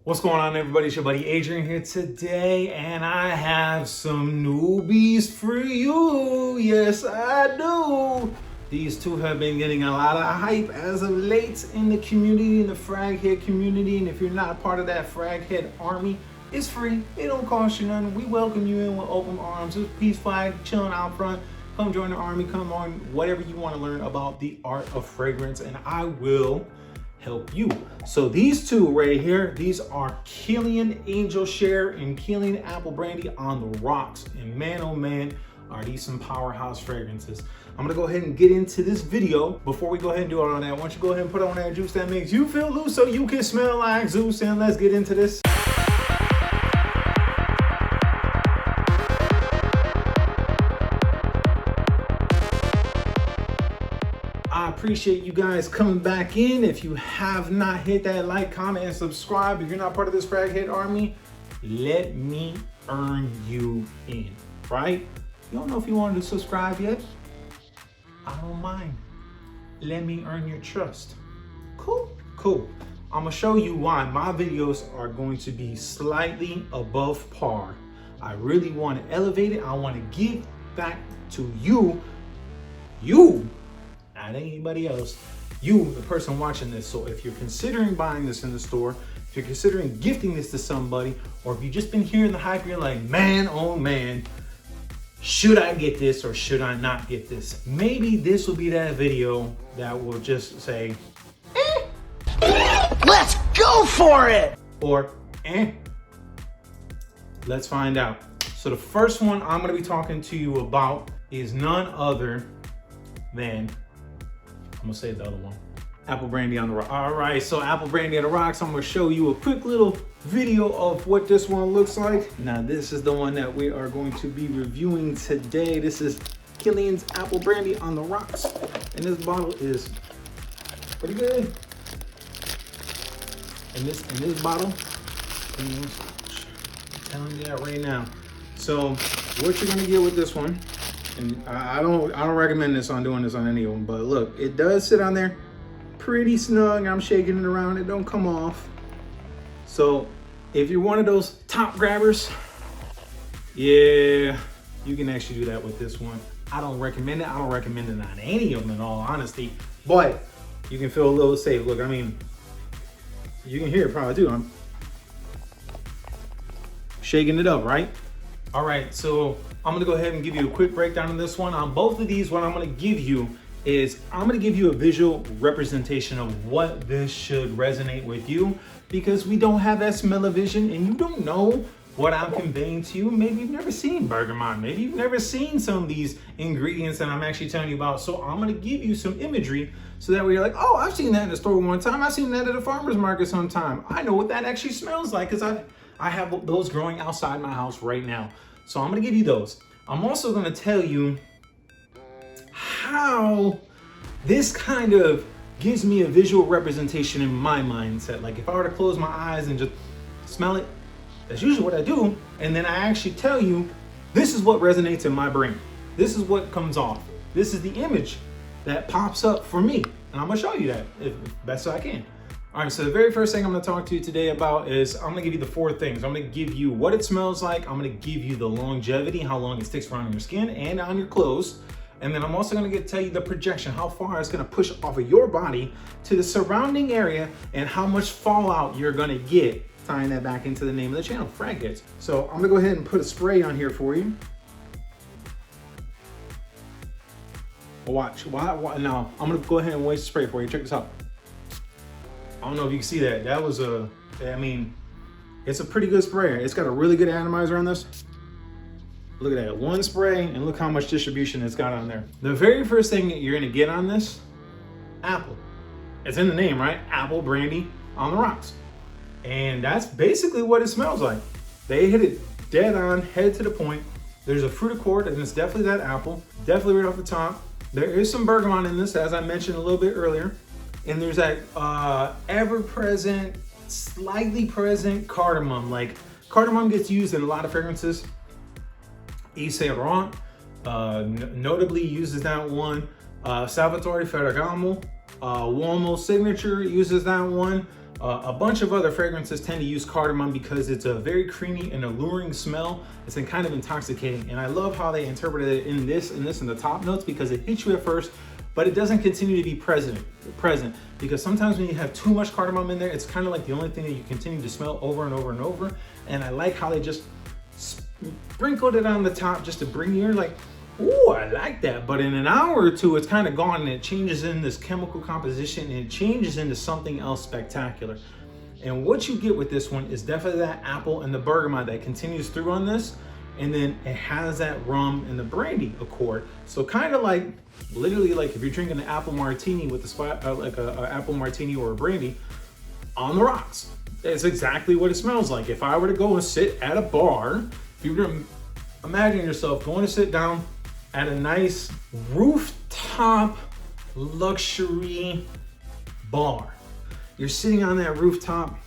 What's going on, everybody? It's your buddy Adrian here today, and I have some newbies for you. Yes, I do. These two have been getting a lot of hype as of late in the community, in the frag head community. And if you're not part of that frag head army, it's free. It don't cost you nothing. We welcome you in with open arms. Just peace flag, chilling out front. Come join the army. Come on, whatever you want to learn about the art of fragrance, and I will help you. So these two right here, these are Kilian Angel Share and Kilian Apple Brandy on the rocks. And man, oh man, are these some powerhouse fragrances. I'm gonna go ahead and get into this video. Before we go ahead and do all of that, why don't you go ahead and put on that juice that makes you feel loose so you can smell like Zeus, and let's get into this. I appreciate you guys coming back in. If you have not hit that like, comment, and subscribe, if you're not part of this frag head army, let me earn you in, right? You don't know if you wanted to subscribe yet? I don't mind. Let me earn your trust. Cool. I'm gonna show you why my videos are going to be slightly above par. I really want to elevate it. I want to give back to you, not anybody else, you, the person watching this. So if you're considering buying this in the store, if you're considering gifting this to somebody, or if you've just been hearing the hype, you're like, man, oh man, should I get this or should I not get this? Maybe this will be that video that will just say, let's go for it! Or, let's find out. So the first one I'm gonna be talking to you about is none other than, I'm gonna say the other one, Apple Brandy on the Rocks. All right, so Apple Brandy on the Rocks, I'm gonna show you a quick little video of what this one looks like. Now, this is the one that we are going to be reviewing today. This is Kilian's Apple Brandy on the Rocks. And this bottle is pretty good. And this bottle, I'm telling you that right now. So what you're gonna get with this one, and I don't recommend this on doing this on any of them, but look, it does sit on there pretty snug. I'm shaking it around, it don't come off. So if you're one of those top grabbers, yeah, you can actually do that with this one. I don't recommend it. I don't recommend it on any of them in all honesty, but you can feel a little safe. Look, I mean, you can hear it probably too. I'm shaking it up, right? All right, so I'm gonna go ahead and give you a quick breakdown on this one. On both of these, what I'm gonna give you is I'm gonna give you a visual representation of what this should resonate with you, because we don't have that smell-o-vision and you don't know what I'm conveying to you. Maybe you've never seen bergamot. Maybe you've never seen some of these ingredients that I'm actually telling you about. So I'm gonna give you some imagery so that way you're like, oh, I've seen that in the store one time. I've seen that at a farmer's market sometime. I know what that actually smells like because I have those growing outside my house right now. So I'm gonna give you those. I'm also gonna tell you how this kind of gives me a visual representation in my mindset. Like if I were to close my eyes and just smell it, that's usually what I do. And then I actually tell you, this is what resonates in my brain. This is what comes off. This is the image that pops up for me. And I'm gonna show you that as best I can. All right, so the very first thing I'm gonna talk to you today about is I'm gonna give you the four things. I'm gonna give you what it smells like. I'm gonna give you the longevity, how long it sticks around your skin and on your clothes. And then I'm also gonna tell you the projection, how far it's gonna push off of your body to the surrounding area and how much fallout you're gonna get, tying that back into the name of the channel, Frag Heads. So I'm gonna go ahead and put a spray on here for you. Watch, now I'm gonna go ahead and waste the spray for you. Check this out. I don't know if you can see that. That was it's a pretty good sprayer. It's got a really good atomizer on this. Look at that, one spray, and look how much distribution it's got on there. The very first thing that you're gonna get on this, apple. It's in the name, right? Apple Brandy on the Rocks. And that's basically what it smells like. They hit it dead on, head to the point. There's a fruit accord, and it's definitely that apple. Definitely right off the top. There is some bergamot in this, as I mentioned a little bit earlier. And there's that ever-present, slightly present cardamom. Like, cardamom gets used in a lot of fragrances. Yves Saint Laurent notably uses that one. Salvatore Ferragamo, Uomo Signature uses that one. A bunch of other fragrances tend to use cardamom because it's a very creamy and alluring smell. It's kind of intoxicating. And I love how they interpreted it in the top notes, because it hits you at first, but it doesn't continue to be present. Because sometimes when you have too much cardamom in there, it's kind of like the only thing that you continue to smell over and over and over. And I like how they just sprinkled it on the top just to bring you like, ooh, I like that. But in an hour or two, it's kind of gone, and it changes in this chemical composition, and it changes into something else spectacular. And what you get with this one is definitely that apple and the bergamot that continues through on this. And then it has that rum and the brandy accord. So kind of like, literally like if you're drinking an apple martini with like a apple martini or a brandy on the rocks. It's exactly what it smells like. If I were to go and sit at a bar, if you were to imagine yourself going to sit down at a nice rooftop luxury bar. You're sitting on that rooftop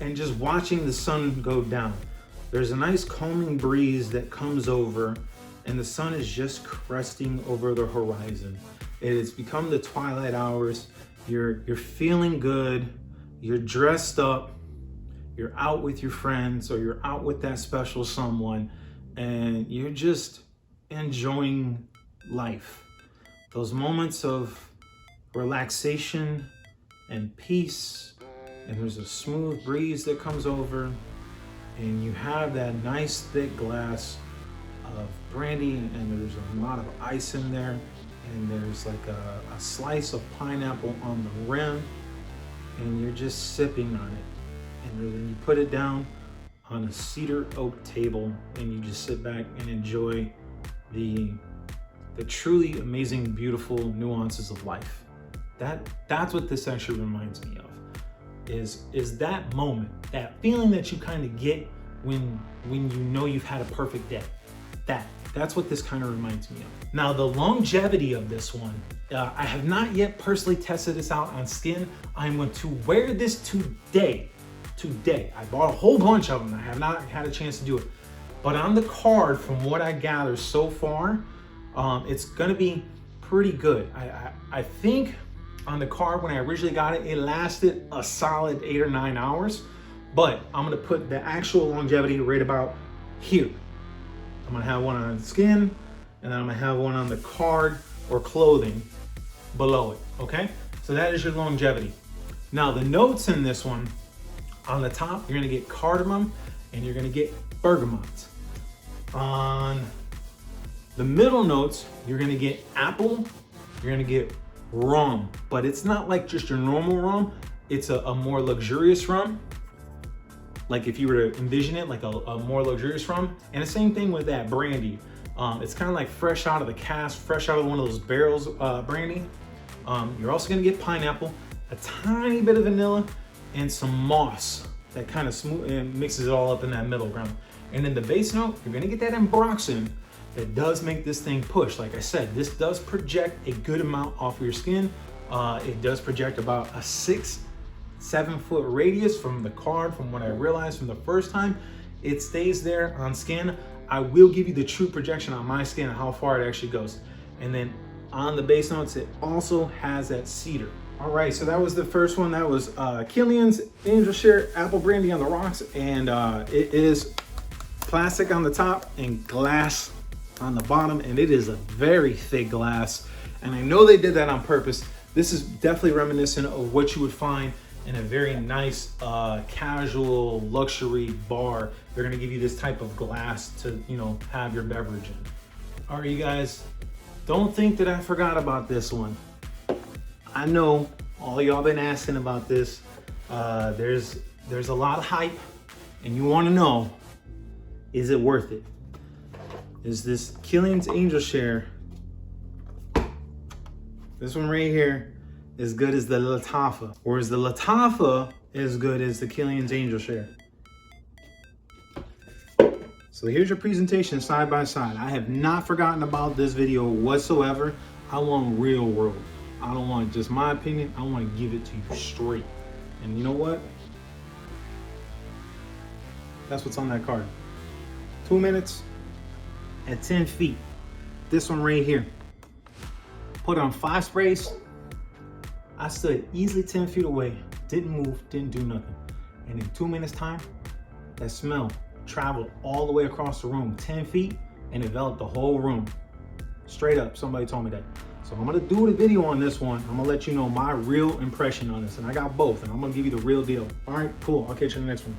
and just watching the sun go down. There's a nice calming breeze that comes over, and the sun is just cresting over the horizon. It has become the twilight hours. You're feeling good. You're dressed up. You're out with your friends, or you're out with that special someone, and you're just enjoying life. Those moments of relaxation and peace, and there's a smooth breeze that comes over, and you have that nice thick glass of brandy, and there's a lot of ice in there, and there's like a slice of pineapple on the rim, and you're just sipping on it. And then you put it down on a cedar oak table, and you just sit back and enjoy the truly amazing, beautiful nuances of life. That's what this actually reminds me of. Is that moment, that feeling that you kind of get when you know you've had a perfect day. That's what this kind of reminds me of. Now, the longevity of this one, I have not yet personally tested this out on skin. I'm going to wear this today. I bought a whole bunch of them. I have not had a chance to do it. But on the card, from what I gather so far, it's gonna be pretty good. I think on the card when I originally got it, it lasted a solid 8 or 9 hours. But I'm gonna put the actual longevity right about here. I'm gonna have one on skin, and then I'm gonna have one on the card or clothing below it, okay? So that is your longevity. Now the notes in this one, on the top, you're gonna get cardamom and you're gonna get bergamot. On the middle notes, you're gonna get apple, you're gonna get rum, but it's not like just your normal rum, it's a more luxurious rum. Like if you were to envision it like a more luxurious rum. And the same thing with that brandy. It's kind of like fresh out of the cask, fresh out of one of those barrels brandy. You're also gonna get pineapple, a tiny bit of vanilla, and some moss that kind of smooth and mixes it all up in that middle ground. And in the base note, you're gonna get that ambroxan that does make this thing push. Like I said, this does project a good amount off of your skin. It does project about a 6-7 foot radius from the card, from what I realized from the first time. It stays there on skin. I will give you the true projection on my skin and how far it actually goes. And then on the base notes, it also has that cedar. All right, so that was the first one. That was Kilian's Angel Share Apple Brandy on the Rocks. And it is plastic on the top and glass on the bottom. And it is a very thick glass. And I know they did that on purpose. This is definitely reminiscent of what you would find in a very nice, casual luxury bar. They're gonna give you this type of glass to, have your beverage in. All right, you guys, don't think that I forgot about this one. I know all y'all been asking about this. There's a lot of hype, and you wanna know, is it worth it? Is this Kilian's Angel Share, this one right here, as good as the Lattafa? Or is the Lattafa as good as the Kilian's Angel Share? So here's your presentation side by side. I have not forgotten about this video whatsoever. I want real world. I don't want just my opinion. I want to give it to you straight. And you know what? That's what's on that card. 2 minutes at 10 feet. This one right here. Put on 5 sprays. I stood easily 10 feet away didn't move, didn't do nothing. And in 2 minutes time, that smell traveled all the way across the room, 10 feet, and enveloped the whole room. Straight up, somebody told me that. So I'm gonna do the video on this one. I'm gonna let you know my real impression on this. And I got both, and I'm gonna give you the real deal. All right, cool, I'll catch you in the next one.